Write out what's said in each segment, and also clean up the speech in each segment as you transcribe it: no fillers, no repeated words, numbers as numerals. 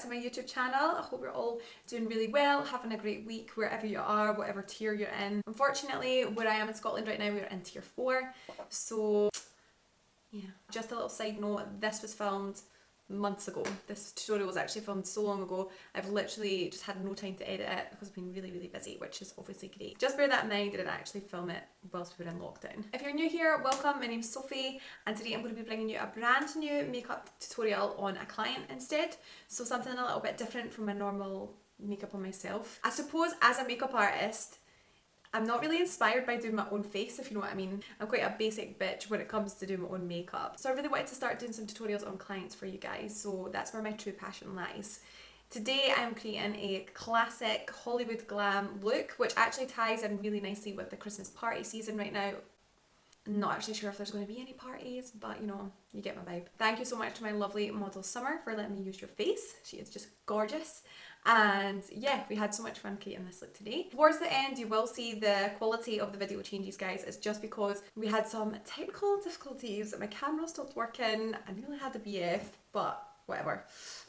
to my YouTube channel. I hope you're all doing really well, having a great week wherever you are, whatever tier you're in. Unfortunately, where I am in Scotland right now, we're in tier 4. So yeah, just a little side note, this was filmed months ago. This tutorial was actually filmed so long ago. I've literally just had no time to edit it because I've been really busy, which is obviously great. Just bear that in mind, I didn't actually film it whilst we were in lockdown. If you're new here, welcome. My name's Sophie, and today I'm going to be bringing you a brand new makeup tutorial on a client instead. So something a little bit different from my normal makeup on myself. I suppose as a makeup artist, I'm not really inspired by doing my own face, if you know what I mean. I'm quite a basic bitch when it comes to doing my own makeup. So I really wanted to start doing some tutorials on clients for you guys, so that's where my true passion lies. Today I'm creating a classic Hollywood glam look, which actually ties in really nicely with the Christmas party season right now. I'm not actually sure if there's going to be any parties, but you know, you get my vibe. Thank you so much to my lovely model Summer for letting me use your face. She is just gorgeous. And yeah, we had so much fun creating this look today. Towards the end, you will see the quality of the video changes, guys. It's just because we had some technical difficulties. My camera stopped working. I nearly had the BF, but whatever.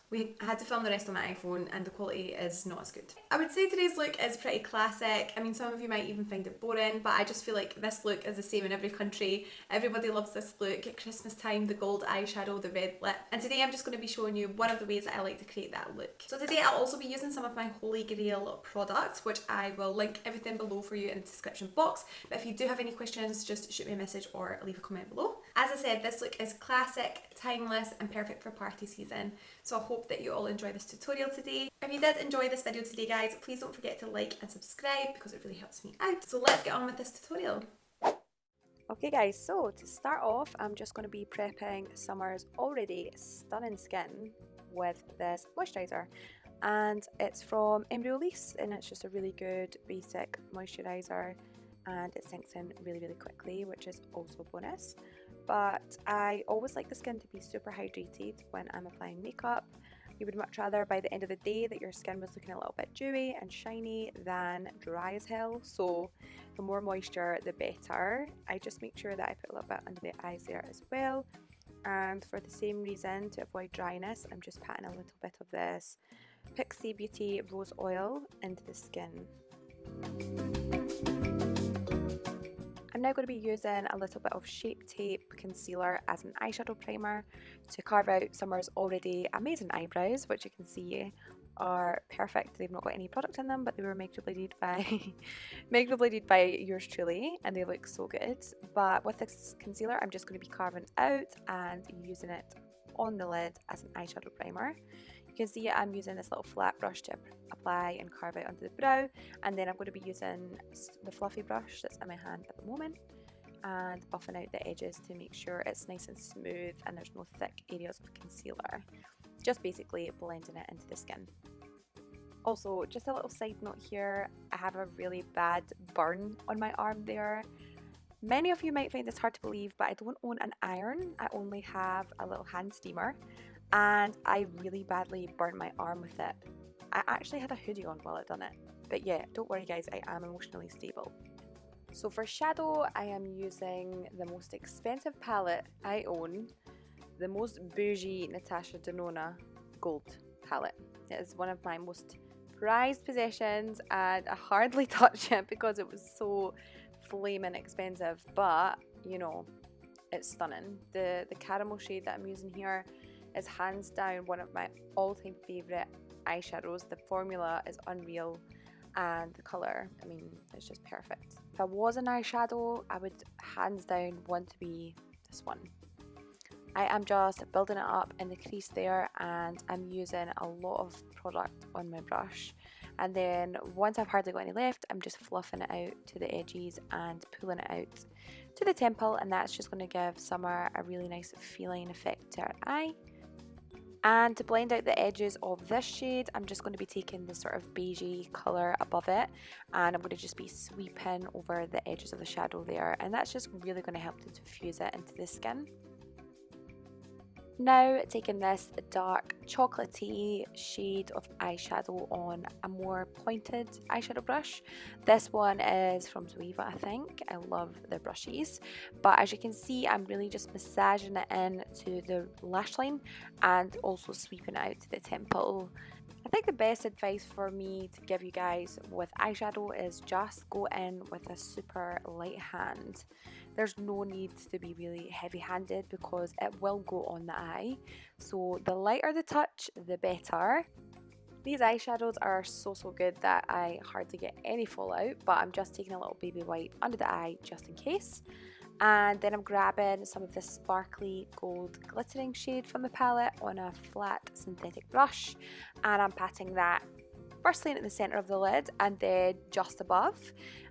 We had to film the rest on my iPhone and the quality is not as good. I would say today's look is pretty classic. I mean, some of you might even find it boring, but I just feel like this look is the same in every country. Everybody loves this look at Christmas time, the gold eyeshadow, the red lip. And today I'm just going to be showing you one of the ways that I like to create that look. So today I'll also be using some of my Holy Grail products, which I will link everything below for you in the description box. But if you do have any questions, just shoot me a message or leave a comment below. As I said, this look is classic, timeless, and perfect for party season. So I hope that you all enjoy this tutorial today. If you did enjoy this video today, guys, please don't forget to like and subscribe because it really helps me out. So let's get on with this tutorial. Okay guys, so to start off, I'm just going to be prepping Summer's already stunning skin with this moisturiser. And it's from Embryolisse, and it's just a really good basic moisturiser, and it sinks in really quickly, which is also a bonus. But I always like the skin to be super hydrated when I'm applying makeup. You would much rather by the end of the day that your skin was looking a little bit dewy and shiny than dry as hell. So the more moisture, the better. I just make sure that I put a little bit under the eyes there as well. And for the same reason, to avoid dryness, I'm just patting a little bit of this Pixie Beauty Rose Oil into the skin. I'm now going to be using a little bit of Shape Tape Concealer as an eyeshadow primer to carve out Summer's already amazing eyebrows, which you can see are perfect. They've not got any product in them, but they were microbladed by yours truly, and they look so good. But with this concealer, I'm just going to be carving out and using it on the lid as an eyeshadow primer. You can see I'm using this little flat brush to apply and carve out under the brow, and then I'm going to be using the fluffy brush that's in my hand at the moment and buffing out the edges to make sure it's nice and smooth and there's no thick areas of concealer. Just basically blending it into the skin. Also, just a little side note here, I have a really bad burn on my arm there. Many of you might find this hard to believe, but I don't own an iron, I only have a little hand steamer. And I really badly burnt my arm with it. I actually had a hoodie on while I done it. But yeah, don't worry guys, I am emotionally stable. So for shadow, I am using the most expensive palette I own, the most bougie Natasha Denona gold palette. It is one of my most prized possessions, and I hardly touch it because it was so flaming expensive, but you know, it's stunning. The caramel shade that I'm using here is hands down one of my all-time favourite eyeshadows. The formula is unreal and the colour, I mean, it's just perfect. If I was an eyeshadow, I would hands down want to be this one. I am just building it up in the crease there, and I'm using a lot of product on my brush, and then once I've hardly got any left, I'm just fluffing it out to the edges and pulling it out to the temple, and that's just going to give Summer a really nice feeling effect to her eye. And to blend out the edges of this shade, I'm just going to be taking the sort of beigey colour above it, and I'm going to just be sweeping over the edges of the shadow there, and that's just really going to help to diffuse it into the skin. Now taking this dark chocolatey shade of eyeshadow on a more pointed eyeshadow brush. This one is from Sophie, I think. I love their brushes, but as you can see, I'm really just massaging it into the lash line and also sweeping it out to the temple. I think the best advice for me to give you guys with eyeshadow is just go in with a super light hand. There's no need to be really heavy handed because it will go on the eye. So the lighter the touch, the better. These eyeshadows are so good that I hardly get any fallout, but I'm just taking a little baby wipe under the eye just in case. And then I'm grabbing some of this sparkly gold glittering shade from the palette on a flat synthetic brush, and I'm patting that firstly into the centre of the lid and then just above,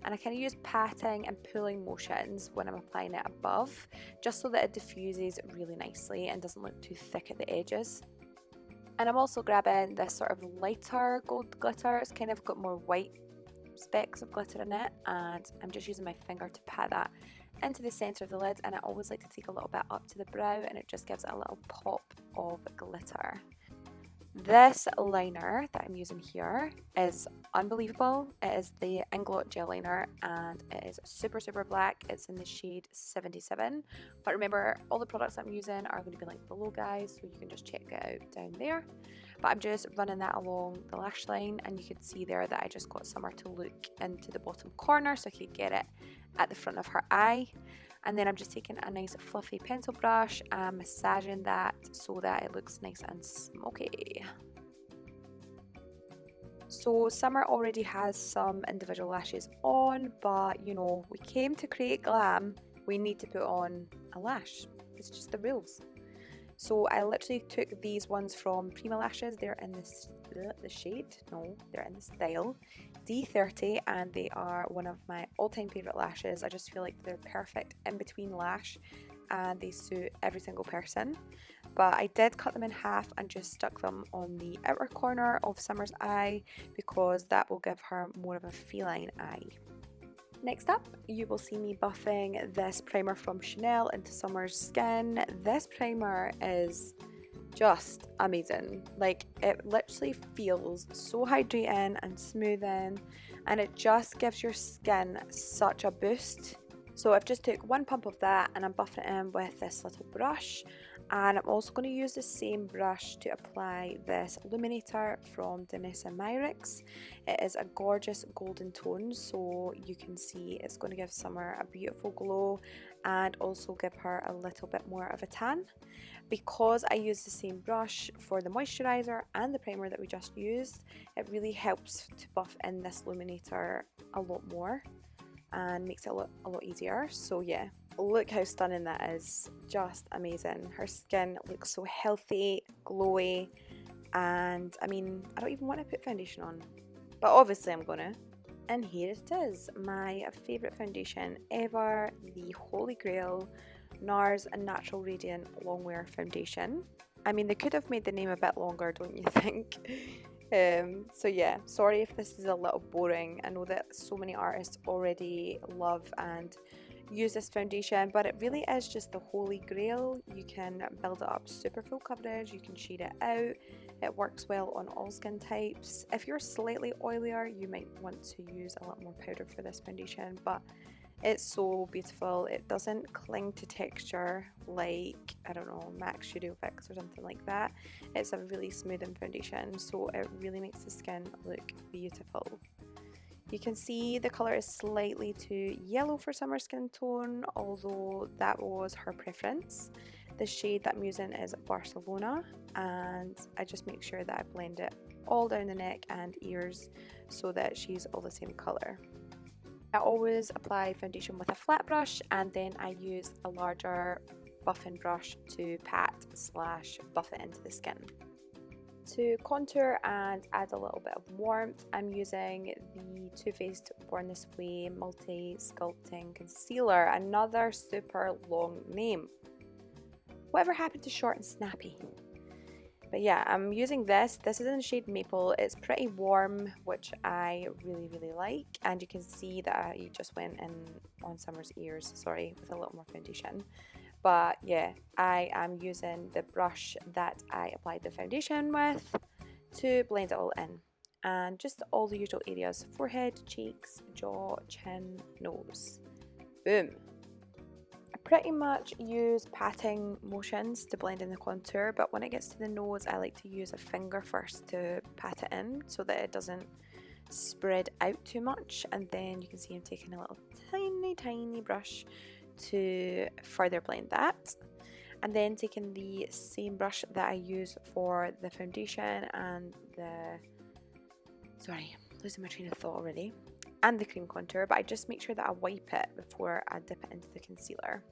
and I kind of use patting and pulling motions when I'm applying it above, just so that it diffuses really nicely and doesn't look too thick at the edges. And I'm also grabbing this sort of lighter gold glitter. It's kind of got more white specks of glitter in it, and I'm just using my finger to pat that into the centre of the lid, and I always like to take a little bit up to the brow, and it just gives it a little pop of glitter. This liner that I'm using here is unbelievable. It is the Inglot gel liner and it is super black. It's in the shade 77, but remember, all the products I'm using are going to be linked below, guys, so you can just check it out down there. But I'm just running that along the lash line, and you can see there that I just got somewhere to look into the bottom corner so I could get it at the front of her eye. And then I'm just taking a nice fluffy pencil brush and massaging that so that it looks nice and smoky. So Summer already has some individual lashes on, but you know, we came to create glam, we need to put on a lash. It's just the rules. So I literally took these ones from Prima Lashes. They're in this the shade, no, they're in the style D30, and they are one of my all-time favourite lashes. I just feel like they're perfect in between lash and they suit every single person. But I did cut them in half and just stuck them on the outer corner of Summer's eye because that will give her more of a feline eye. Next up, you will see me buffing this primer from Chanel into Summer's skin. This primer is just amazing. Like, it literally feels so hydrating and smoothing, and it just gives your skin such a boost. So I've just took one pump of that and I'm buffing it in with this little brush, and I'm also going to use the same brush to apply this illuminator from Danessa Myricks. It is a gorgeous golden tone, so you can see it's going to give Summer a beautiful glow and also give her a little bit more of a tan. Because I use the same brush for the moisturizer and the primer that we just used, it really helps to buff in this illuminator a lot more and makes it a lot easier. So yeah, look how stunning that is. Just amazing. Her skin looks so healthy, glowy, and I mean, I don't even want to put foundation on, but obviously I'm gonna. And here it is, my favourite foundation ever, the Holy Grail NARS and Natural Radiant Longwear Foundation. I mean, they could have made the name a bit longer, don't you think? So yeah, sorry if this is a little boring. I know that so many artists already love and use this foundation, but it really is just the holy grail. You can build it up super full coverage, you can shade it out, it works well on all skin types. If you're slightly oilier, you might want to use a lot more powder for this foundation, but it's so beautiful. It doesn't cling to texture like, I don't know, MAC Studio Fix or something like that. It's a really smoothing foundation, so it really makes the skin look beautiful. You can see the colour is slightly too yellow for Summer skin tone, although that was her preference. The shade that I'm using is Barcelona, and I just make sure that I blend it all down the neck and ears so that she's all the same colour. I always apply foundation with a flat brush, and then I use a larger buffing brush to pat / buff it into the skin. To contour and add a little bit of warmth, I'm using the Too Faced Born This Way Multi Sculpting Concealer, another super long name. Whatever happened to short and snappy? But yeah, I'm using this. This is in the shade Maple. It's pretty warm, which I really like. And you can see that I just went in on Summer's ears, sorry, with a little more foundation. But yeah, I am using the brush that I applied the foundation with to blend it all in. And just all the usual areas: forehead, cheeks, jaw, chin, nose. Boom. I pretty much use patting motions to blend in the contour, but when it gets to the nose, I like to use a finger first to pat it in so that it doesn't spread out too much. And then you can see I'm taking a little tiny brush to further blend that. And then taking the same brush that I use for the foundation and losing my train of thought already, and the cream contour, but I just make sure that I wipe it before I dip it into the concealer.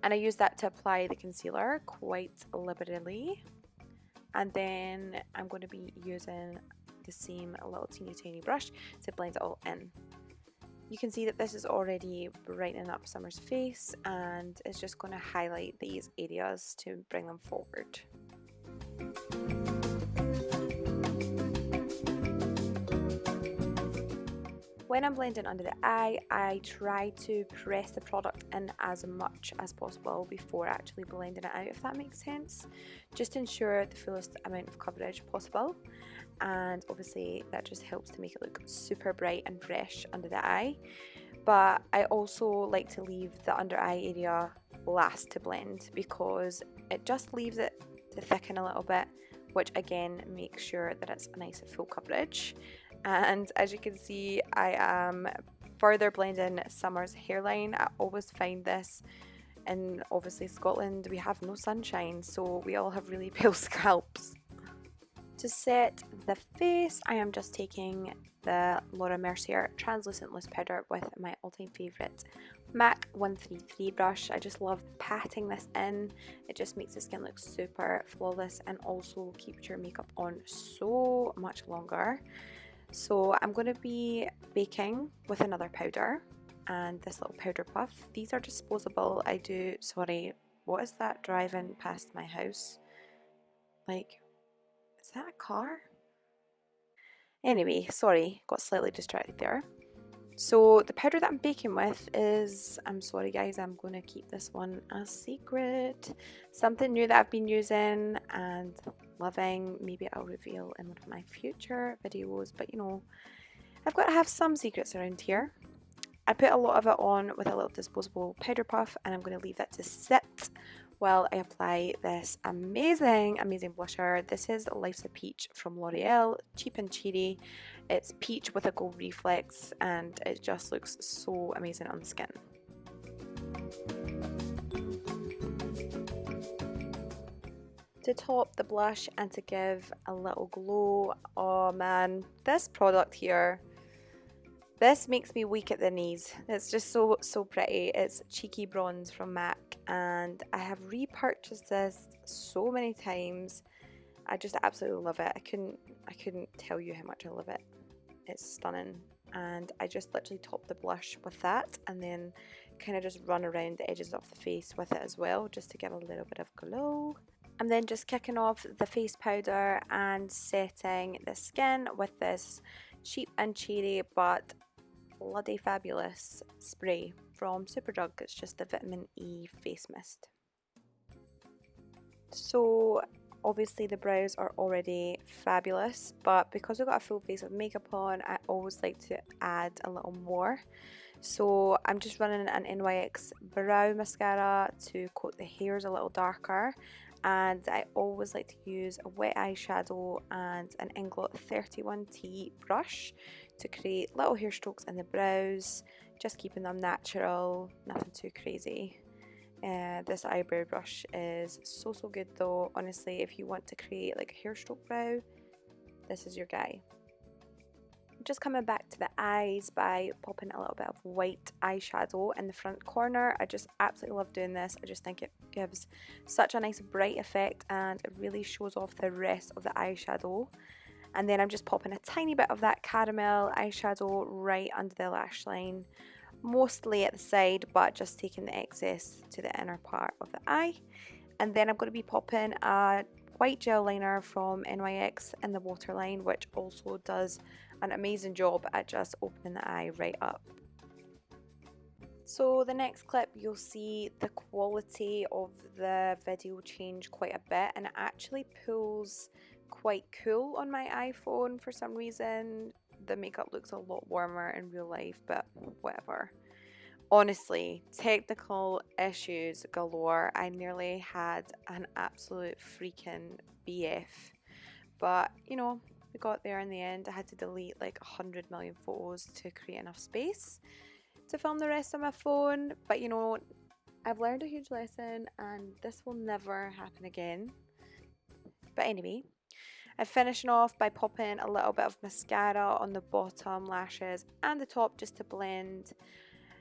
And I use that to apply the concealer quite liberally. And then I'm going to be using the same little teeny brush to blend it all in. You can see that this is already brightening up Summer's face, and it's just going to highlight these areas to bring them forward. When I'm blending under the eye, I try to press the product in as much as possible before actually blending it out, if that makes sense. Just ensure the fullest amount of coverage possible, and obviously that just helps to make it look super bright and fresh under the eye. But I also like to leave the under eye area last to blend because it just leaves it to thicken a little bit, which again makes sure that it's a nice full coverage. And as you can see, I am further blending Summer's hairline. I always find this, and obviously Scotland, we have no sunshine, so we all have really pale scalps. To set the face, I am just taking the Laura Mercier translucent loose powder with my all-time favourite MAC 133 brush. I just love patting this in. It just makes the skin look super flawless and also keeps your makeup on so much longer. So I'm going to be baking with another powder and this little powder puff. These are disposable. Sorry, what is that driving past my house? Like, is that a car? Anyway, sorry, got slightly distracted there. So the powder that I'm baking with is, I'm sorry guys, I'm going to keep this one a secret. Something new that I've been using and loving. Maybe I'll reveal in one of my future videos, but you know, I've got to have some secrets around here. I put a lot of it on with a little disposable powder puff, and I'm going to leave that to sit while I apply this amazing blusher. This is Life's a Peach from L'Oreal, cheap and cherry. It's peach with a gold reflex, and it just looks so amazing on the skin. To top the blush and to give a little glow, oh man, this product here, this makes me weak at the knees. It's just so pretty. It's Cheeky Bronze from MAC, and I have repurchased this so many times. I just absolutely love it. I couldn't tell you how much I love it. It's stunning, and I just literally top the blush with that, and then kind of just run around the edges of the face with it as well, just to give a little bit of glow. I'm then just kicking off the face powder and setting the skin with this cheap and cherry but bloody fabulous spray from Superdrug. It's just the vitamin E face mist. So obviously the brows are already fabulous, but because we've got a full face of makeup on, I always like to add a little more. So I'm just running an NYX brow mascara to coat the hairs a little darker, and I always like to use a wet eyeshadow and an Inglot 31T brush to create little hair strokes in the brows, just keeping them natural, nothing too crazy. This eyebrow brush is so good though. Honestly, if you want to create like a hair stroke brow, this is your guy. Just coming back to the eyes by popping a little bit of white eyeshadow in the front corner. I just absolutely love doing this. I just think it gives such a nice bright effect, and it really shows off the rest of the eyeshadow. And then I'm just popping a tiny bit of that caramel eyeshadow right under the lash line, mostly at the side, but just taking the excess to the inner part of the eye. And then I'm going to be popping a white gel liner from NYX in the waterline, which also does an amazing job at just opening the eye right up. So the next clip, you'll see the quality of the video change quite a bit, and it actually pulls quite cool on my iPhone for some reason. The makeup looks a lot warmer in real life, but whatever. Honestly, technical issues galore. I nearly had an absolute freaking BF. But, you know, we got there in the end. I had to delete like 100 million photos to create enough space to film the rest of my phone. But, you know, I've learned a huge lesson and this will never happen again. But anyway, I'm finishing off by popping a little bit of mascara on the bottom lashes and the top just to blend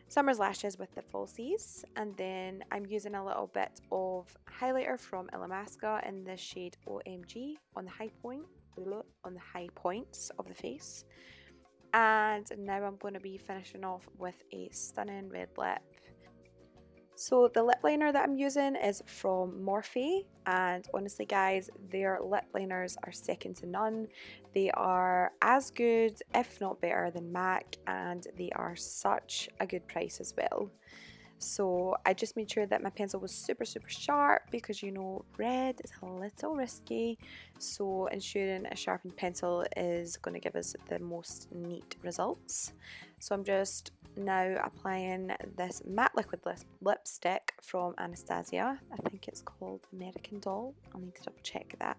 Summer's lashes with the falsies, and then I'm using a little bit of highlighter from Illamasqua in the shade OMG on the high points of the face. And now I'm going to be finishing off with a stunning red lip. So the lip liner that I'm using is from Morphe, and honestly guys, their lip liners are second to none. They are as good, if not better, than MAC, and they are such a good price as well. So I just made sure that my pencil was super sharp because, you know, red is a little risky, so ensuring a sharpened pencil is going to give us the most neat results. So I'm just now applying this matte liquid lipstick from Anastasia. I think it's called American Doll. I'll need to double check that.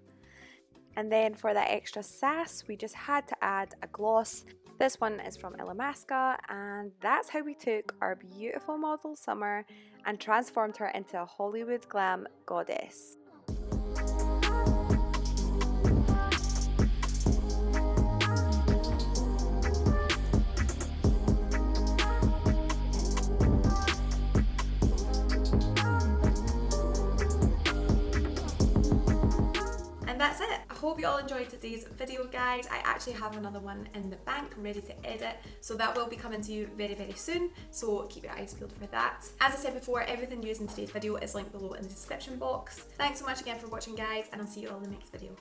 And then for that extra sass, we just had to add a gloss. This one is from Illamasqua, and that's how we took our beautiful model Summer and transformed her into a Hollywood glam goddess. That's it. I hope you all enjoyed today's video, guys. I actually have another one in the bank ready to edit, so that will be coming to you very soon, so keep your eyes peeled for that. As I said before, everything used in today's video is linked below in the description box. Thanks so much again for watching, guys, and I'll see you all in the next video.